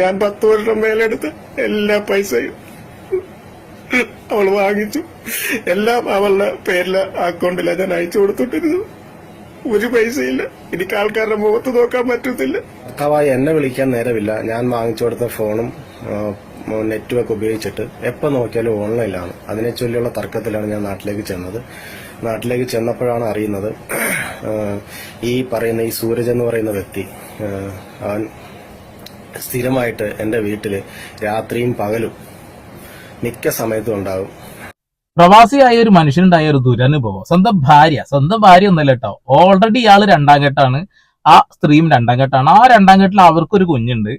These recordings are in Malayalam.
ഞാൻ 10 വർഷം മേലെടുത്ത് എല്ലാ പൈസയും അവൾ വാങ്ങിച്ചു. എല്ലാം അവളുടെ പേരിലെ അക്കൗണ്ടിലാണ് ഞാൻ അയച്ചു കൊടുത്തിട്ടിരുന്നത്. ഒരു പൈസയില്ല. എനിക്ക് ആൾക്കാരുടെ മുഖത്ത് നോക്കാൻ പറ്റത്തില്ല. ഭർത്താവായി എന്നെ വിളിക്കാൻ നേരമില്ല. ഞാൻ വാങ്ങിച്ചു കൊടുത്ത ഫോണും നെറ്റ്വർക്ക് ഉപയോഗിച്ചിട്ട് എപ്പോൾ നോക്കിയാലും ഓൺലൈനിലാണ്. അതിനെ ചൊല്ലിയുള്ള തർക്കത്തിലാണ് ഞാൻ നാട്ടിലേക്ക് ചെന്നത്. നാട്ടിലേക്ക് ചെന്നപ്പോഴാണ് അറിയുന്നത് ഈ സൂരജ് എന്ന് പറയുന്ന വ്യക്തി അവൻ സ്ഥിരമായിട്ട് എന്റെ വീട്ടില് രാത്രിയും പകലും മിക്ക സമയത്തും ഉണ്ടാകും. പ്രവാസിയായ ഒരു മനുഷ്യനുണ്ടായ ഒരു ദുരനുഭവം. സ്വന്തം ഭാര്യ ഒന്നല്ല കേട്ടോ, ഓൾറെഡി ഇയാള് 2ാം ഘട്ടമാണ്, ആ സ്ത്രീയും 2ാം ഘട്ടമാണ്. ആ 2ാം ഘട്ടത്തിൽ അവർക്കൊരു കുഞ്ഞുണ്ട്.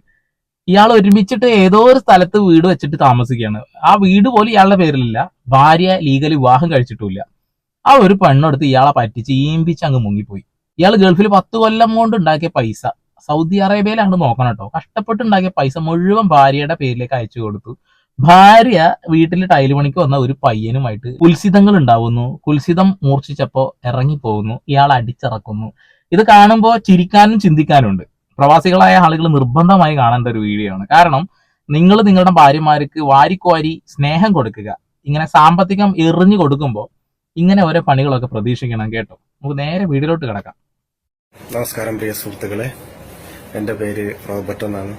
ഇയാൾ ഒരുമിച്ചിട്ട് ഏതോ ഒരു സ്ഥലത്ത് വീട് വെച്ചിട്ട് താമസിക്കുകയാണ്. ആ വീട് പോലും ഇയാളുടെ പേരിലില്ല. ഭാര്യ ലീഗലി വിവാഹം കഴിച്ചിട്ടില്ല. ആ ഒരു പെണ്ണെടുത്ത് ഇയാളെ പറ്റിച്ച് ഈമ്പിച്ച് അങ്ങ് മുങ്ങിപ്പോയി. ഇയാൾ ഗൾഫിൽ 10 കൊല്ലം കൊണ്ട് ഉണ്ടാക്കിയ പൈസ സൗദി അറേബ്യയിലാണ് നോക്കണം കേട്ടോ. കഷ്ടപ്പെട്ടുണ്ടാക്കിയ പൈസ മുഴുവൻ ഭാര്യയുടെ പേരിലേക്ക് അയച്ചു കൊടുത്തു. ഭാര്യ വീട്ടിൽ ടൈല് പണിക്ക് വന്ന ഒരു പയ്യനുമായിട്ട് കുൽസിതങ്ങൾ ഉണ്ടാവുന്നു. കുൽസിതം മൂർച്ഛിച്ചപ്പോ ഇറങ്ങിപ്പോകുന്നു. ഇയാൾ അടിച്ചിറക്കുന്നു. ഇത് കാണുമ്പോൾ ചിരിക്കാനും ചിന്തിക്കാനും ഉണ്ട്. പ്രവാസികളായ ആളുകൾ നിർബന്ധമായി കാണേണ്ട ഒരു വീഡിയോ ആണ്. കാരണം നിങ്ങൾ നിങ്ങളുടെ ഭാര്യമാർക്ക് വാരിക്കോരി സ്നേഹം കൊടുക്കുക. ഇങ്ങനെ സാമ്പത്തികം എറിഞ്ഞു കൊടുക്കുമ്പോൾ ഇങ്ങനെ ഓരോ പണികളൊക്കെ പ്രതീക്ഷിക്കണം കേട്ടോ. നമുക്ക് നേരെ വീഡിയോയിലോട്ട് കിടക്കാം. നമസ്കാരം പ്രിയ സുഹൃത്തുക്കളെ, എന്റെ പേര് റോബർട്ട് എന്നാണ്.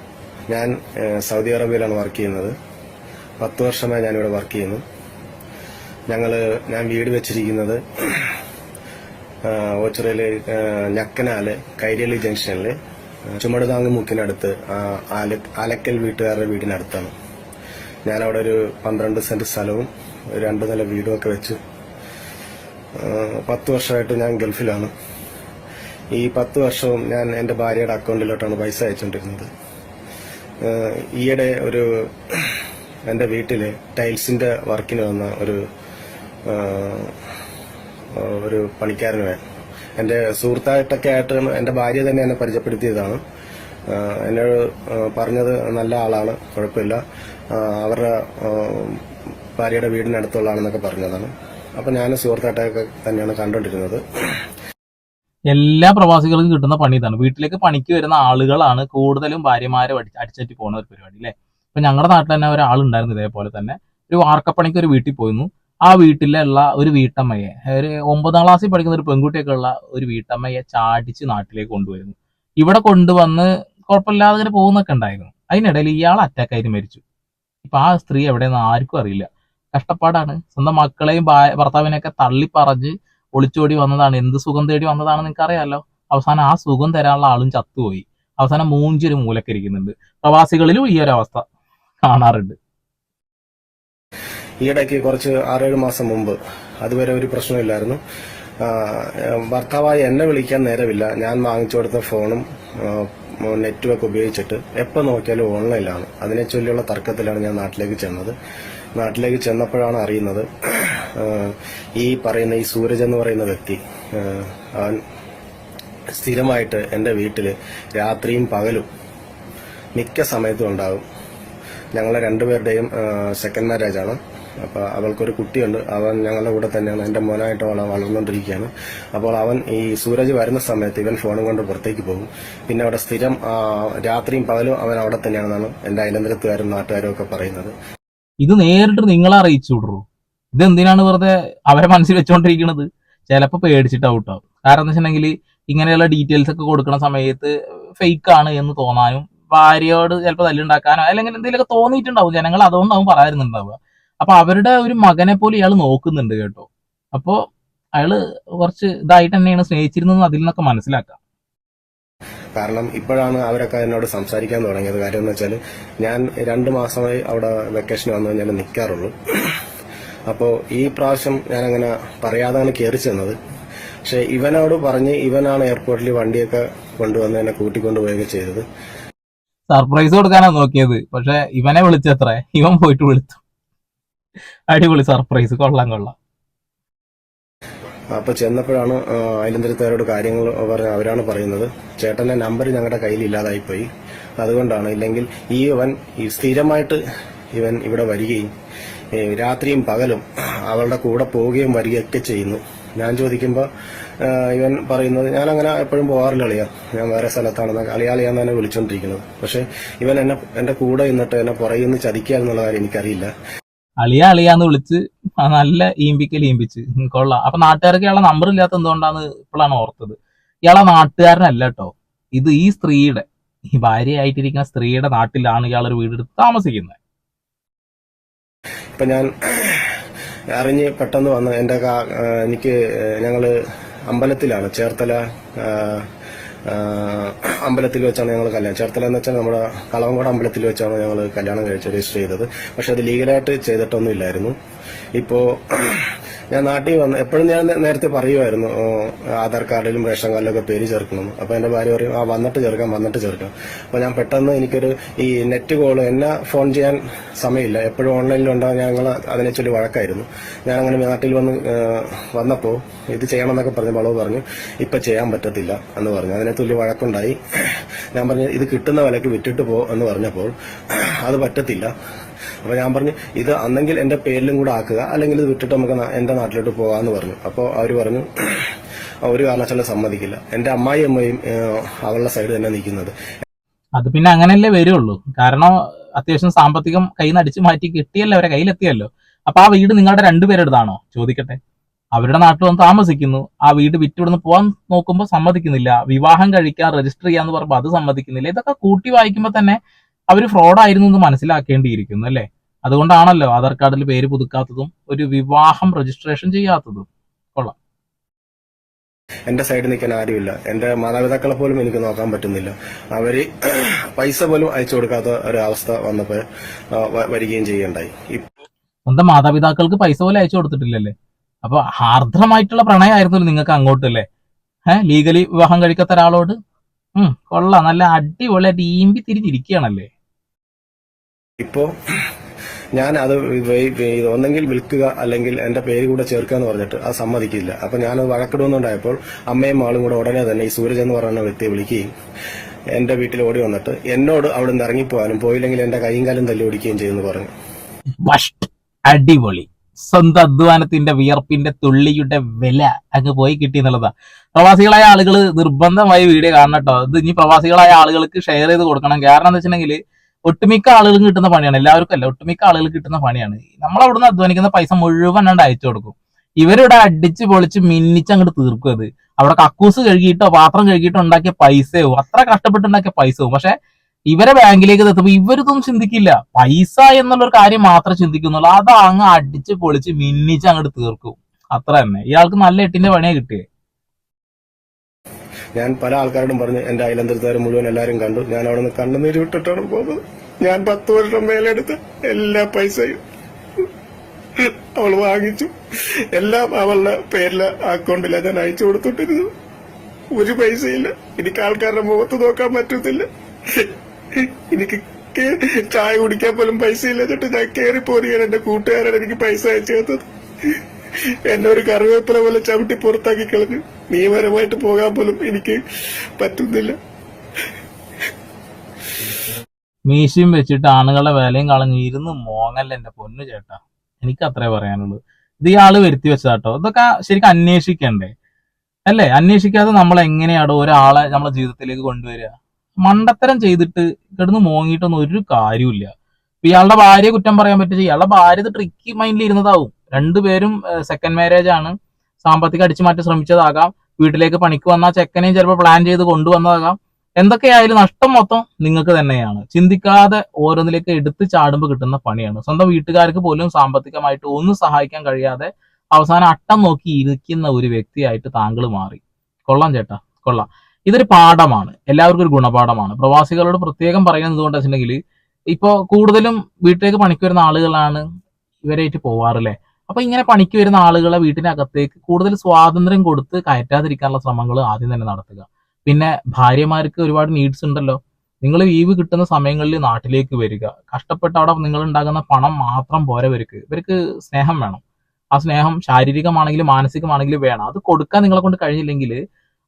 ഞാൻ സൗദി അറേബ്യയിലാണ് വർക്ക് ചെയ്യുന്നത്. 10 വർഷമായി ഞാനിവിടെ വർക്ക് ചെയ്യുന്നു. ഞാൻ വീട് വെച്ചിരിക്കുന്നത് ഓച്ചിറയില് ഞക്കനാല് കൈരളി ജംഗ്ഷനില് ചുമടുതാങ്ങ് മുക്കിനടുത്ത് ആലക്കൽ വീട്ടുകാരുടെ വീടിനടുത്താണ്. ഞാനവിടെ ഒരു 12 സെന്റ് സ്ഥലവും 2 നില വീടും ഒക്കെ വെച്ച് 10 വർഷമായിട്ട് ഞാൻ ഗൾഫിലാണ്. ഈ 10 വർഷവും ഞാൻ എന്റെ ഭാര്യയുടെ അക്കൗണ്ടിലോട്ടാണ് പൈസ അയച്ചുകൊണ്ടിരുന്നത്. ഈയിടെ എന്റെ വീട്ടില് ടൈൽസിന്റെ വർക്കിന് വന്ന ഒരു പണിക്കാരന് എന്റെ സുഹൃത്തായിട്ടൊക്കെ ആയിട്ട് എന്റെ ഭാര്യ തന്നെ എന്നെ പരിചയപ്പെടുത്തിയതാണ്. എന്നോട് പറഞ്ഞത് നല്ല ആളാണ്, കുഴപ്പമില്ല, അവരുടെ ഭാര്യയുടെ വീടിനടുത്തുള്ള ആളെന്നൊക്കെ പറഞ്ഞതാണ്. അപ്പൊ ഞാൻ സുഹൃത്തായിട്ടൊക്കെ തന്നെയാണ് കണ്ടോണ്ടിരുന്നത്. എല്ലാ പ്രവാസികൾക്കും കിട്ടുന്ന പണി ഇതാണ്. വീട്ടിലേക്ക് പണിക്ക് വരുന്ന ആളുകളാണ് കൂടുതലും ഭാര്യമാരെ അടിച്ചറ്റി പോകുന്ന ഒരു പരിപാടി അല്ലേ. ഇപ്പൊ ഞങ്ങളുടെ നാട്ടിൽ തന്നെ ഒരാളുണ്ടായിരുന്നു ഇതേപോലെ തന്നെ. ഒരു വാർക്കപ്പണിക്ക് ഒരു വീട്ടിൽ പോയിരുന്നു. ആ വീട്ടിലുള്ള ഒരു വീട്ടമ്മയെ, ഒരു 9ാം ക്ലാസ്സിൽ പഠിക്കുന്ന ഒരു പെൺകുട്ടിയൊക്കെ ഉള്ള ഒരു വീട്ടമ്മയെ ചാടിച്ച് നാട്ടിലേക്ക് കൊണ്ടുവരുന്നു. ഇവിടെ കൊണ്ടുവന്ന് കുഴപ്പമില്ലാതെ ഇങ്ങനെ പോകുന്നൊക്കെ ഉണ്ടായിരുന്നു. അതിനിടയിൽ ഇയാൾ അറ്റാക്കായിട്ട് മരിച്ചു. ഇപ്പൊ ആ സ്ത്രീ എവിടെയെന്ന് ആർക്കും അറിയില്ല. കഷ്ടപ്പാടാണ്. സ്വന്തം മക്കളെയും ഭർത്താവിനെയൊക്കെ തള്ളിപ്പറഞ്ഞ് ഒളിച്ചോടി വന്നതാണ്. എന്ത് സുഖം തേടി വന്നതാണെന്ന് നിനക്കറിയാലോ. അവസാനം ആ സുഖം തരാനുള്ള ആളും ചത്തുപോയി. അവസാനം മൂഞ്ചൊരു മൂലക്കരിക്കുന്നുണ്ട്. പ്രവാസികളിലും ഈ ഒരു അവസ്ഥ കാണാറുണ്ട്. ഈയിടയ്ക്ക് കുറച്ച് 6-7 മാസം മുമ്പ്, അതുവരെ ഒരു പ്രശ്നമില്ലായിരുന്നു, ഭർത്താവായി എന്നെ വിളിക്കാൻ നേരമില്ല. ഞാൻ വാങ്ങിച്ചു കൊടുത്ത ഫോണും നെറ്റ്വർക്ക് ഉപയോഗിച്ചിട്ട് എപ്പോൾ നോക്കിയാലും ഓൺലൈനിലാണ്. അതിനെ ചൊല്ലിയുള്ള തർക്കത്തിലാണ് ഞാൻ നാട്ടിലേക്ക് ചെന്നത്. നാട്ടിലേക്ക് ചെന്നപ്പോഴാണ് അറിയുന്നത് ഈ സൂരജ് എന്ന് പറയുന്ന വ്യക്തി അവൻ സ്ഥിരമായിട്ട് എന്റെ വീട്ടില് രാത്രിയും പകലും മിക്ക സമയത്തും ഉണ്ടാകും. ഞങ്ങളെ 2 പേരുടെയും സെക്കൻഡ് മാരേജ് ആണ്. അപ്പൊ അവൾക്കൊരു കുട്ടിയുണ്ട്. അവൻ ഞങ്ങളുടെ കൂടെ തന്നെയാണ്. എന്റെ മോനായിട്ട് അവൾ വളർന്നുകൊണ്ടിരിക്കുകയാണ്. അപ്പോൾ അവൻ ഈ സൂരജ് വരുന്ന സമയത്ത് ഇവൻ ഫോണും കൊണ്ട് പുറത്തേക്ക് പോകും. പിന്നെ അവിടെ സ്ഥിരം രാത്രിയും പകലും അവൻ അവിടെ തന്നെയാണെന്നാണ് എന്റെ അയലന്തരത്തുകാരും നാട്ടുകാരും ഒക്കെ പറയുന്നത്. ഇത് നേരിട്ട് നിങ്ങളെ അറിയിച്ചു വിടൂ. ഇതെന്തിനാണ് വെറുതെ അവരെ മനസ്സിൽ വെച്ചുകൊണ്ടിരിക്കുന്നത്? ചിലപ്പോൾ പേടിച്ചിട്ടാവും. കാരണം എന്താ വെച്ചിട്ടുണ്ടെങ്കിൽ ഇങ്ങനെയുള്ള ഡീറ്റെയിൽസ് ഒക്കെ കൊടുക്കുന്ന സമയത്ത് ഫേക്ക് ആണ് എന്ന് തോന്നാനും ഭാര്യയോട് ചിലപ്പോൾ തല്ലുണ്ടാക്കാനോ അല്ലെങ്കിൽ എന്തെങ്കിലുമൊക്കെ തോന്നിയിട്ടുണ്ടാവും ജനങ്ങൾ. അതുകൊണ്ടാവും പറയാറുണ്ടാവുക. അപ്പൊ അവരുടെ ഒരു മകനെ പോലെ ഇയാൾ നോക്കുന്നുണ്ട് കേട്ടോ. അപ്പോ അയാള് കുറച്ച് ഇതായിട്ട് തന്നെയാണ് സ്നേഹിച്ചിരുന്നത് അതിൽ നിന്നൊക്കെ മനസ്സിലാക്കാം. കാരണം ഇപ്പോഴാണ് അവരൊക്കെ എന്നോട് സംസാരിക്കാൻ തുടങ്ങിയത്. കാര്യം എന്ന് വെച്ചാൽ ഞാൻ 2 മാസമായി അവിടെ വെക്കേഷൻ വന്നു ഞാൻ നിൽക്കാറുള്ളൂ. അപ്പോൾ ഈ പ്രാവശ്യം ഞാൻ അങ്ങനെ പറയാതാണ് കയറി ചെന്നത്. പക്ഷെ ഇവനോട് പറഞ്ഞ് ഇവനാണ് എയർപോർട്ടിൽ വണ്ടിയൊക്കെ കൊണ്ടുവന്ന് എന്നെ കൂട്ടിക്കൊണ്ടുപോവുകയൊക്കെ ചെയ്തത്. സർപ്രൈസ് കൊടുക്കാനാണ് നോക്കിയത്. പക്ഷെ ഇവനെ വിളിച്ചത്രേ, ഇവൻ പോയിട്ട് വിളിച്ചു. അടിപൊളി സർപ്രൈസ്, കൊള്ളാം. അപ്പൊ ചെന്നപ്പോഴാണ് അയലന്തരത്തുകാരോട് കാര്യങ്ങൾ പറഞ്ഞ അവരാണ് പറയുന്നത്, ചേട്ടന്റെ നമ്പർ ഞങ്ങളുടെ കയ്യിൽ ഇല്ലാതായിപ്പോയി, അതുകൊണ്ടാണ്. ഇല്ലെങ്കിൽ ഈ സ്ഥിരമായിട്ട് ഇവൻ ഇവിടെ വരികയും രാത്രിയും പകലും അവളുടെ കൂടെ പോവുകയും വരികയൊക്കെ ചെയ്യുന്നു. ഞാൻ ചോദിക്കുമ്പോൾ ഇവൻ പറയുന്നത് ഞാൻ അങ്ങനെ എപ്പോഴും പോകാറില്ല അളിയ, ഞാൻ വേറെ സ്ഥലത്താണെന്ന് അളിയാളിയാന്ന് തന്നെ വിളിച്ചോണ്ടിരിക്കുന്നത്. പക്ഷെ ഇവൻ എന്റെ കൂടെ നിന്നിട്ട് എന്നെ പുറകിൽ നിന്ന് ചതിക്കുക എന്നുള്ള കാര്യം എനിക്കറിയില്ല. അളിയാന്ന് വിളിച്ച് നല്ല ഈമ്പിച്ച് കൊള്ളാം. അപ്പൊ നാട്ടുകാർക്ക് ഇയാളെ നമ്പർ ഇല്ലാത്ത എന്തുകൊണ്ടാന്ന് ഇപ്പോഴാണ് ഓർത്തത്. ഇയാളെ നാട്ടുകാരനല്ല കേട്ടോ, ഇത് ഈ സ്ത്രീയുടെ, ഈ ഭാര്യയായിട്ടിരിക്കുന്ന സ്ത്രീയുടെ നാട്ടിലാണ് ഇയാളൊരു വീടെടുത്ത് താമസിക്കുന്നത്. ഇപ്പൊ ഞാൻ അറിഞ്ഞ് പെട്ടെന്ന് വന്ന് എനിക്ക് ഞങ്ങള് അമ്പലത്തിലാണ്, ചേർത്തല അമ്പലത്തിൽ വെച്ചാണ് ഞങ്ങൾ കല്യാണം. ചേർത്തല എന്ന് വെച്ചാൽ നമ്മുടെ കളവങ്കോട് അമ്പലത്തിൽ വെച്ചാണ് ഞങ്ങൾ കല്യാണം കഴിച്ച് രജിസ്റ്റർ ചെയ്തത്. പക്ഷെ അത് ലീഗലായിട്ട് ചെയ്തിട്ടൊന്നും ഇല്ലായിരുന്നു. ഇപ്പോ ഞാൻ നാട്ടിൽ വന്ന് എപ്പോഴും ഞാൻ നേരത്തെ പറയുമായിരുന്നു ആധാർ കാർഡിലും റേഷൻ കാർഡിലൊക്കെ പേര് ചേർക്കണം. അപ്പൊ എന്റെ ഭാര്യ പറയും വന്നിട്ട് ചേർക്കാം. അപ്പൊ ഞാൻ പെട്ടെന്ന് എനിക്കൊരു ഈ നെറ്റ് കോള് എന്നെ ഫോൺ ചെയ്യാൻ സമയമില്ല, എപ്പോഴും ഓൺലൈനിലുണ്ടാകും. ഞങ്ങൾ അതിനെ ചൊല്ലി വഴക്കായിരുന്നു. ഞാൻ അങ്ങനെ നാട്ടിൽ വന്നപ്പോൾ ഇത് ചെയ്യണമെന്നൊക്കെ പറഞ്ഞ് വളവ് പറഞ്ഞു ഇപ്പൊ ചെയ്യാൻ പറ്റത്തില്ല എന്ന് പറഞ്ഞു. അതിനെ തുല്യ വഴക്കുണ്ടായി. ഞാൻ പറഞ്ഞു ഇത് കിട്ടുന്ന വിലക്ക് വിറ്റിട്ട് പോ എന്ന് പറഞ്ഞപ്പോൾ അത് പറ്റത്തില്ല. അപ്പൊ ഞാൻ പറഞ്ഞു ഇത് അന്നെങ്കിൽ എന്റെ പേരിലും കൂടെ ആക്കുക, അല്ലെങ്കിൽ ഇത് വിട്ടിട്ട് നമുക്ക് എന്റെ നാട്ടിലോട്ട് പോകാന്ന് പറഞ്ഞു. അപ്പോൾ അവർ പറഞ്ഞു ഒരു കാരണവശാലും സമ്മതിക്കില്ല. എന്റെ അമ്മയും അവളുടെ സൈഡ് തന്നെ നിൽക്കുന്നത്. അത് പിന്നെ അങ്ങനെയല്ലേ വരുള്ളൂ. കാരണം അത്യാവശ്യം സാമ്പത്തികം കയ്യിൽ നിന്ന് അടിച്ചു മാറ്റി കിട്ടിയല്ലോ, അവരെ കയ്യിലെത്തിയല്ലോ. അപ്പൊ ആ വീട് നിങ്ങളുടെ രണ്ടുപേരുടേതാണോ ചോദിക്കട്ടെ? അവരുടെ നാട്ടിൽ വന്ന് താമസിക്കുന്നു, ആ വീട് വിറ്റിവിടുന്ന് പോകാൻ നോക്കുമ്പോൾ സമ്മതിക്കുന്നില്ല, വിവാഹം കഴിക്കാൻ രജിസ്റ്റർ ചെയ്യാന്ന് പറയുമ്പോൾ അത് സമ്മതിക്കുന്നില്ല. ഇതൊക്കെ കൂട്ടി വായിക്കുമ്പോൾ തന്നെ അവർ ഫ്രോഡായിരുന്നു എന്ന് മനസ്സിലാക്കേണ്ടിയിരിക്കുന്നു അല്ലേ? അതുകൊണ്ടാണല്ലോ ആധാർ കാർഡിൽ പേര് പുതുക്കാത്തതും ഒരു വിവാഹം രജിസ്ട്രേഷൻ ചെയ്യാത്തതും. കൊള്ളാം. എന്റെ സൈഡിൽ നിൽക്കാൻ ആരുമില്ല. എന്റെ മാതാപിതാക്കളെ പോലും എനിക്ക് നോക്കാൻ പറ്റുന്നില്ല. അവര് പൈസ പോലും അയച്ചു കൊടുക്കാത്ത ഒരവസ്ഥ വന്നപ്പോ വരികയും ചെയ്യണ്ടായി. സ്വന്തം മാതാപിതാക്കൾക്ക് പൈസ പോലും അയച്ചു കൊടുത്തിട്ടില്ലല്ലേ? അപ്പൊ ആർദ്രമായിട്ടുള്ള പ്രണയമായിരുന്നു നിങ്ങൾക്ക് അങ്ങോട്ടല്ലേ? ലീഗലി വിവാഹം കഴിക്കാത്ത ഒരാളോട്. കൊള്ളാം, നല്ല അടിപൊളിയായിട്ട് ഈമ്പി തിരിഞ്ഞിരിക്കുകയാണല്ലേ? ഇപ്പോ ഞാൻ അത് ഒന്നെങ്കിൽ വിൽക്കുക അല്ലെങ്കിൽ എന്റെ പേര് കൂടെ ചേർക്കുക എന്ന് പറഞ്ഞിട്ട് അത് സമ്മതിക്കില്ല. അപ്പൊ ഞാനത് വഴക്കിടുന്നുണ്ടായപ്പോൾ അമ്മയും ആളും കൂടെ ഉടനെ തന്നെ ഈ സൂരജ് എന്ന് പറയുന്ന വ്യക്തിയെ വിളിക്കുകയും എന്റെ വീട്ടിൽ ഓടി വന്നിട്ട് എന്നോട് അവിടെ നിന്ന് ഇറങ്ങിപ്പോവാനും പോയില്ലെങ്കിൽ എന്റെ കൈയും കാലും തല്ലി ഓടിക്കുകയും ചെയ്യുമെന്ന് പറഞ്ഞു. അടിപൊളി. സ്വന്തം അധ്വാനത്തിന്റെ വിയർപ്പിന്റെ തുള്ളിയുടെ വില അങ്ങ് പോയി കിട്ടി എന്നുള്ളതാ. പ്രവാസികളായ ആളുകൾ നിർബന്ധമായി വീഡിയോ കാണണം കേട്ടോ. ഇത് ഇനി പ്രവാസികളായ ആളുകൾക്ക് ഷെയർ ചെയ്ത് കൊടുക്കണം. കാരണം എന്താ വെച്ചിട്ടുണ്ടെങ്കിൽ ഒട്ടുമിക്ക ആളുകൾക്ക് കിട്ടുന്ന പണിയാണ്, എല്ലാവർക്കും അല്ല, ഒട്ടുമിക്ക ആളുകൾക്ക് കിട്ടുന്ന പണിയാണ്. നമ്മൾ അവിടുന്ന് അധ്വാനിക്കുന്ന പൈസ മുഴുവൻ അയച്ചു കൊടുക്കും. ഇവരിവിടെ അടിച്ച് പൊളിച്ച് മിന്നിച്ച് അങ്ങോട്ട് തീർക്കും. അത് അവിടെ കക്കൂസ് കഴുകിയിട്ടോ പാത്രം കഴുകിയിട്ടോ ഉണ്ടാക്കിയ പൈസയോ, അത്ര കഷ്ടപ്പെട്ടുണ്ടാക്കിയ പൈസവും. പക്ഷെ ഇവരെ ബാങ്കിലേക്ക് എത്തുമ്പോൾ ഇവരിതൊന്നും ചിന്തിക്കില്ല. പൈസ എന്നുള്ളൊരു കാര്യം മാത്രമേ ചിന്തിക്കുന്നുള്ളൂ. അത് അങ്ങ് അടിച്ച് പൊളിച്ച് മിന്നിച്ച് അങ്ങോട്ട് തീർക്കും. അത്ര തന്നെ. ഇയാൾക്ക് നല്ല എട്ടിന്റെ പണിയാ കിട്ടിയേ. ഞാൻ പല ആൾക്കാരോടും പറഞ്ഞു, എന്റെ അയലന്തരത്തുകാർ മുഴുവൻ എല്ലാരും കണ്ടു. ഞാൻ അവിടെ നിന്ന് കണ്ണുനീര് വിട്ടിട്ടാണ് പോകുന്നത്. ഞാൻ 10 വർഷം മേലെടുത്ത് എല്ലാ പൈസയും അവൾ വാങ്ങിച്ചു. എല്ലാം അവളുടെ പേരിലെ അക്കൗണ്ടിലാണ് ഞാൻ അയച്ചു കൊടുത്തിട്ടിരുന്നത്. ഒരു പൈസയില്ല. എനിക്ക് ആൾക്കാരുടെ മുഖത്ത് നോക്കാൻ പറ്റത്തില്ല. എനിക്ക് ചായ കുടിക്കാൻ പോലും പൈസ ഇല്ല. എന്നിട്ട് ഞാൻ കയറി പോരുകയാണ്. എന്റെ കൂട്ടുകാരാണ് എനിക്ക് പൈസ അയച്ചു തന്നത്. എന്നെ ഒരു കറിവേപ്പില പോലെ ചവിട്ടി പുറത്താക്കി കളഞ്ഞു. നിയമപരമായിട്ട് പോകാൻ പോലും എനിക്ക് പറ്റുന്നില്ല. മീശയും വെച്ചിട്ട് ആണുങ്ങളുടെ വിലയും കളഞ്ഞ് ഇരുന്ന് മോങ്ങല്ല എന്റെ പൊന്നു ചേട്ടാ. എനിക്ക് അത്രേ പറയാനുള്ളൂ. ഇത് ഇയാള് വരുത്തി വെച്ചതാട്ടോ. ഇതൊക്കെ ശരിക്കും അന്വേഷിക്കണ്ടേ അല്ലേ? അന്വേഷിക്കാതെ നമ്മൾ എങ്ങനെയാണോ ഒരാളെ നമ്മളെ ജീവിതത്തിലേക്ക് കൊണ്ടുവരിക? മണ്ടത്തരം ചെയ്തിട്ട് കിടന്ന് മോങ്ങിയിട്ടൊന്നും ഒരു കാര്യമില്ല. ഇയാളുടെ ഭാര്യയെ കുറ്റം പറയാൻ പറ്റില്ല. ഇയാളുടെ ഭാര്യ ഇത് ട്രിക്കി മൈൻഡിൽ ഇരുന്നതാവും. രണ്ടുപേരും സെക്കൻഡ് മാരേജ് ആണ്. സാമ്പത്തികം അടിച്ചു മാറ്റി ശ്രമിച്ചതാകാം. വീട്ടിലേക്ക് പണിക്ക് വന്ന ചെക്കനെയും ചിലപ്പോൾ പ്ലാൻ ചെയ്ത് കൊണ്ടുവന്നതാകാം. എന്തൊക്കെയായാലും നഷ്ടം മൊത്തം നിങ്ങൾക്ക് തന്നെയാണ്. ചിന്തിക്കാതെ ഓരോന്നിലേക്ക് എടുത്ത് ചാടുമ്പോൾ കിട്ടുന്ന പണിയാണ്. സ്വന്തം വീട്ടുകാർക്ക് പോലും സാമ്പത്തികമായിട്ട് ഒന്നും സഹായിക്കാൻ കഴിയാതെ അവസാനം അട്ടം നോക്കി ഇരിക്കുന്ന ഒരു വ്യക്തിയായിട്ട് താങ്കൾ മാറി. കൊള്ളാം ചേട്ടാ, കൊള്ളാം. ഇതൊരു പാഠമാണ്, എല്ലാവർക്കും ഒരു ഗുണപാഠമാണ്. പ്രവാസികളോട് പ്രത്യേകം പറയുന്നത് എന്തുകൊണ്ടാ വെച്ചിട്ടുണ്ടെങ്കിൽ ഇപ്പൊ കൂടുതലും വീട്ടിലേക്ക് പണിക്ക് വരുന്ന ആളുകളാണ് ഇവരായിട്ട് പോവാറില്ലേ. അപ്പൊ ഇങ്ങനെ പണിക്ക് വരുന്ന ആളുകളെ വീട്ടിനകത്തേക്ക് കൂടുതൽ സ്വാതന്ത്ര്യം കൊടുത്ത് കയറ്റാതിരിക്കാനുള്ള ശ്രമങ്ങൾ ആദ്യം തന്നെ നടത്തുക. പിന്നെ ഭാര്യമാർക്ക് ഒരുപാട് നീഡ്സ് ഉണ്ടല്ലോ. നിങ്ങൾ ലീവ് കിട്ടുന്ന സമയങ്ങളിൽ നാട്ടിലേക്ക് വരിക. കഷ്ടപ്പെട്ട് അവിടെ നിങ്ങൾ ഉണ്ടാകുന്ന പണം മാത്രം പോരെ ഇവർക്ക് സ്നേഹം വേണം. ആ സ്നേഹം ശാരീരികമാണെങ്കിലും മാനസികമാണെങ്കിലും വേണം. അത് കൊടുക്കാൻ നിങ്ങളെ കൊണ്ട് കഴിഞ്ഞില്ലെങ്കിൽ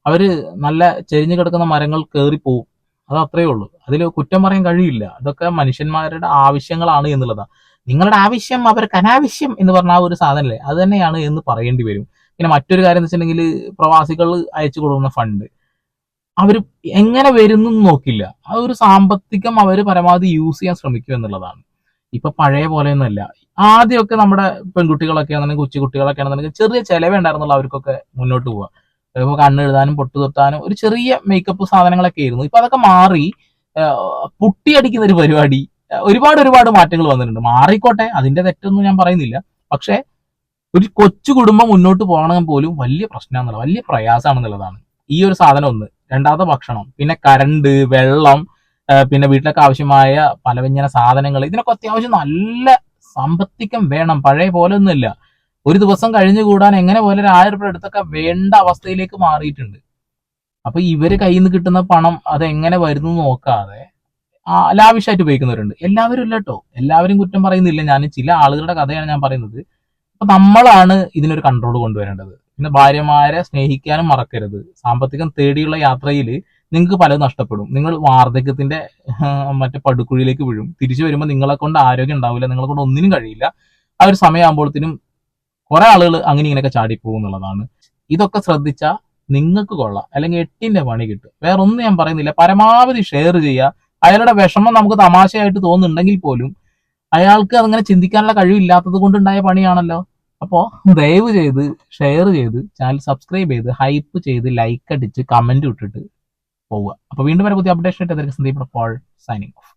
അവര് നല്ല ചെരിഞ്ഞു കിടക്കുന്ന മരങ്ങൾ കയറിപ്പോവും. അത് അത്രയേ ഉള്ളൂ. അതിൽ കുറ്റം പറയാൻ കഴിയില്ല. അതൊക്കെ മനുഷ്യന്മാരുടെ ആവശ്യങ്ങളാണ് എന്നുള്ളതാ. നിങ്ങളുടെ ആവശ്യം അവർക്ക് അനാവശ്യം എന്ന് പറഞ്ഞ ആ ഒരു സാധനല്ലേ, അത് തന്നെയാണ് എന്ന് പറയേണ്ടി വരും. പിന്നെ മറ്റൊരു കാര്യം എന്ന് വെച്ചിട്ടുണ്ടെങ്കിൽ പ്രവാസികൾ അയച്ചു കൊടുക്കുന്ന ഫണ്ട് അവർ എങ്ങനെ വരുന്നു നോക്കില്ല. ആ ഒരു സാമ്പത്തികം അവർ പരമാവധി യൂസ് ചെയ്യാൻ ശ്രമിക്കും എന്നുള്ളതാണ്. ഇപ്പൊ പഴയ പോലെയൊന്നുമല്ല. ആദ്യമൊക്കെ നമ്മുടെ പെൺകുട്ടികളൊക്കെ ആണെന്നുണ്ടെങ്കിൽ കൊച്ചുകുട്ടികളൊക്കെ ആണെന്നുണ്ടെങ്കിൽ ചെറിയ ചെലവേ ഉണ്ടായിരുന്നുള്ള അവർക്കൊക്കെ മുന്നോട്ട് പോവുക. ഇപ്പൊ കണ്ണെഴുതാനും പൊട്ട് തൊട്ടാനും ഒരു ചെറിയ മേക്കപ്പ് സാധനങ്ങളൊക്കെ ആയിരുന്നു. ഇപ്പൊ അതൊക്കെ മാറി പുട്ടിയടിക്കുന്ന ഒരു പരിപാടി, ഒരുപാട് മാറ്റങ്ങൾ വന്നിട്ടുണ്ട്. മാറിക്കോട്ടെ, അതിന്റെ തെറ്റൊന്നും ഞാൻ പറയുന്നില്ല. പക്ഷെ ഒരു കൊച്ചു കുടുംബം മുന്നോട്ട് പോകണമെങ്കിൽ പോലും വലിയ പ്രശ്നമാണെന്നുള്ള വലിയ പ്രയാസമാണെന്നുള്ളതാണ്. ഈ ഒരു സാധനം ഒന്ന്. രണ്ടാമത്തെ ഭക്ഷണം, പിന്നെ കറണ്ട്, വെള്ളം, പിന്നെ വീട്ടിലൊക്കെ ആവശ്യമായ പലവ്യഞ്ജന സാധനങ്ങൾ, ഇതിനൊക്കെ അത്യാവശ്യം നല്ല സാമ്പത്തികം വേണം. പഴയ പോലെ ഒന്നുമില്ല. ഒരു ദിവസം കഴിഞ്ഞു കൂടാൻ എങ്ങനെ പോലെ ഒരു 1000 രൂപ അടുത്തൊക്കെ വേണ്ട അവസ്ഥയിലേക്ക് മാറിയിട്ടുണ്ട്. അപ്പൊ ഇവര് കയ്യിൽ നിന്ന് കിട്ടുന്ന പണം അത് എങ്ങനെ വരുന്നു നോക്കാതെ ലാവിഷായിട്ട് ഉപയോഗിക്കുന്നവരുണ്ട്. എല്ലാവരും ഇല്ല കേട്ടോ, എല്ലാവരും കുറ്റം പറയുന്നില്ല ഞാൻ. ചില ആളുകളുടെ കഥയാണ് ഞാൻ പറയുന്നത്. അപ്പൊ നമ്മളാണ് ഇതിനൊരു കൺട്രോൾ കൊണ്ടുവരേണ്ടത്. പിന്നെ ഭാര്യമാരെ സ്നേഹിക്കാനും മറക്കരുത്. സാമ്പത്തികം തേടിയുള്ള യാത്രയിൽ നിങ്ങൾക്ക് പലതും നഷ്ടപ്പെടും. നിങ്ങൾ വാർദ്ധക്യത്തിന്റെ മറ്റേ പടുക്കുഴിയിലേക്ക് വീഴും. തിരിച്ചു വരുമ്പോൾ നിങ്ങളെ കൊണ്ട് ആരോഗ്യം ഉണ്ടാവില്ല, നിങ്ങളെ കൊണ്ട് ഒന്നിനും കഴിയില്ല. ആ ഒരു സമയമാകുമ്പോഴത്തേനും കുറെ ആളുകൾ അങ്ങനെ ഇങ്ങനെയൊക്കെ ചാടിപ്പോകും എന്നുള്ളതാണ്. ഇതൊക്കെ ശ്രദ്ധിച്ചാൽ നിങ്ങൾക്ക് കൊള്ളാം, അല്ലെങ്കിൽ 8ന്റെ പണി കിട്ടും. വേറെ ഒന്നും ഞാൻ പറയുന്നില്ല. പരമാവധി ഷെയർ ചെയ്യുക. അയാളുടെ വിഷമം നമുക്ക് തമാശയായിട്ട് തോന്നുന്നുണ്ടെങ്കിൽ പോലും അയാൾക്ക് അതങ്ങനെ ചിന്തിക്കാനുള്ള കഴിവില്ലാത്തത് കൊണ്ടുണ്ടായ പണിയാണല്ലോ. അപ്പോൾ ദയവ് ചെയ്ത് ഷെയർ ചെയ്ത് ചാനൽ സബ്സ്ക്രൈബ് ചെയ്ത് ഹൈപ്പ് ചെയ്ത് ലൈക്ക് അടിച്ച് കമന്റ് ഇട്ടിട്ട് പോവുക. അപ്പോൾ വീണ്ടും വരെ പുതിയ അപ്ഡേഷൻ ആയിട്ട് സന്ദീപ് പോൾ സൈനിങ് ഓഫ്.